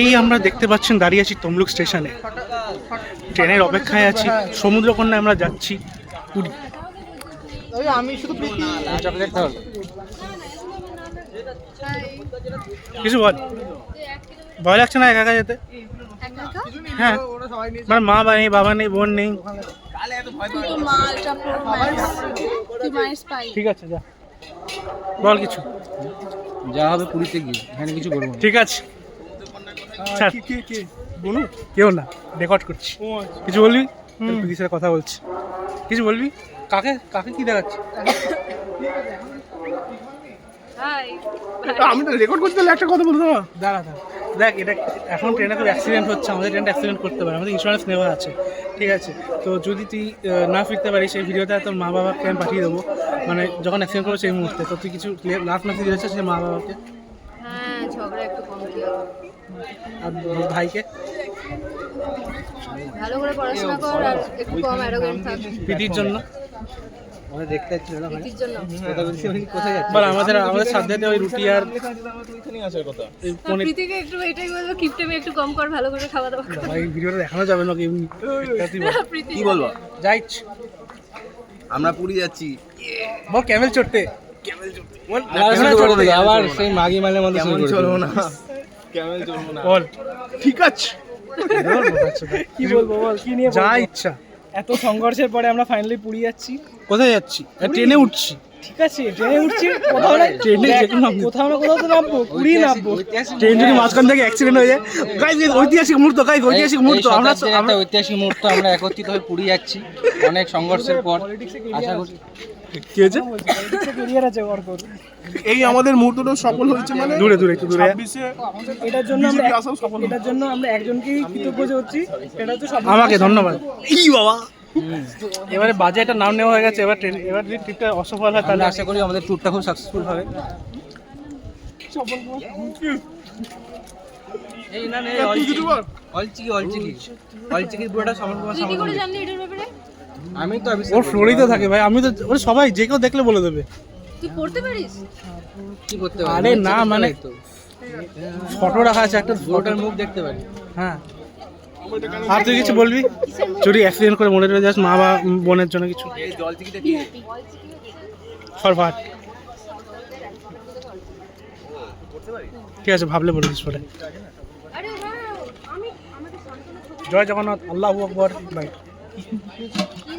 এই আমরা দেখতে পাচ্ছেন দাঁড়িয়ে আছি তমলুক স্টেশনে, ট্রেনের অপেক্ষায় আছি। সমুদ্রকন্যায় আমরা যাচ্ছি পুরী। আমি শুধু চকলেট খাওয়ার কিছু বল, ভয় লাগছে না একা একা যেতে? হ্যাঁ, মানে মা নেই, বাবা নেই, বোন নেই। ঠিক আছে, যা বল কিছু। যা হবে পুরীতে গিয়ে, এখানে কিছু করবো না। ঠিক আছে, বলুন। কেউ না, রেকর্ড করছি। কিছু বলবি? দিদির সাথে কথা বলছি, কিছু বলবি? কাকে কাকে কি দেখাচ্ছি? আমি তো রেকর্ড করতে হলে একটা কথা বলতে হবে। দাঁড়া দাঁড়া, দেখ এটা এখন ট্রেনে খুব অ্যাক্সিডেন্ট হচ্ছে, আমাদের ট্রেনটা অ্যাক্সিডেন্ট করতে পারে, আমাদের ইন্স্যুরেন্স নেওয়া আছে, ঠিক আছে? তো যদি তুই না ফিরতে পারিস, সেই ভিডিওটা তোর মা বাবাকে আমি পাঠিয়ে দেবো, মানে যখন অ্যাক্সিডেন্ট করবো সেই মুহূর্তে। তো তুই কিছু লাস্ট মেসেজ দিয়েছে সেই মা বাবাকে? হ্যাঁ, ঝগড়া একটু কম কি আর ভাইকে? ভালো করে পড়াশোনা কর আর একটু কম অ্যারোগেন্ট থাক। পিটির জন্য আমরা দেখতে যাচ্ছি না পিটির জন্য কোথায় যাচ্ছি? বল, আমাদের সাথে ওই রুটি আর প্রীতিকে একটু এটাই বলবো, কিপটেমি একটু কম কর, ভালো করে খাওয়া দাওয়া কর। ভাই ভিডিওটা দেখানো যাবে না এমনি। প্রীতি কি বলবো? যাইছ আমরা পুরী যাচ্ছি। বল ক্যামেল চড়তে। আবার সেই মাগি মালের মধ্যে কেমন চলবো না, কেমন চলবো না। বল ঠিক আছে, কি বলবো বল, কি নিয়ে যা ইচ্ছা। এত সংঘর্ষের পরে আমরা ফাইনালি পুরী যাচ্ছি। কোথায় যাচ্ছি? ট্রেনে উঠছি। ঠিক আছে, ট্রেনে উঠছি, কোথাও না ট্রেনে যেকোনো নামবো। কোথাও না কোথাও তো নামবো, পুরী নামবো। ট্রেন যদি মাঝখান থেকে অ্যাক্সিডেন্ট হয়ে যায়, গাইস ঐতিহাসিক মুহূর্ত, গাইস ঐতিহাসিক মুহূর্ত। আমরা একটা ঐতিহাসিক মুহূর্ত, আমরা একত্রিত হয়ে পুরী যাচ্ছি অনেক সংঘর্ষের পর। আশা করি কি হয়েছে? ক্যারিয়ার আছে ওর কর। এই আমাদের মুহূর্তটা সফল হয়েছে, মানে দূরে দূরে একটু দূরে। 26-এ এটার জন্য আমরা BJP আসাও সফল এটার জন্য আমরা একজনকেই কৃতজ্ঞ হচ্ছি, সেটা হচ্ছে সব আমাকে ধন্যবাদ। ই বাবা, এবারে বাজে একটা নাম নেওয়া হয়ে গেছে। এবার এবার যদি ট্রিপটা অসফল হয় তাহলে আশা করি আমাদের ট্যুরটা খুব সাকসেসফুল হবে। এই না নে অলচিকি পুরোটা সমর্পণ। তুই কি করে জানলি এটার ব্যাপারে? আমি তো ওর ফ্লোরিতে থাকে ভাই, আমি তো ওরে সবাই যে কেউ দেখলে বলে দেবে। তুই পড়তে পারিস? কি করতে আরে না, মানে ফটো রাখা আছে একটা, ওটার মুখ দেখতে পারি। হ্যাঁ। আর তুই কিছু বলবি? যদি অ্যাক্সিডেন্ট করে মরে টরে যাস, মা বা বোনের জন্য কিছু জল টিকিটে কি? ফরফাট। ঠিক আছে, ভাবলে বলে দিস পরে। আরে হ্যাঁ, আমি আমাদের সন্তানের ছবি জয় জগন্নাথ, আল্লাহু আকবার, বাই।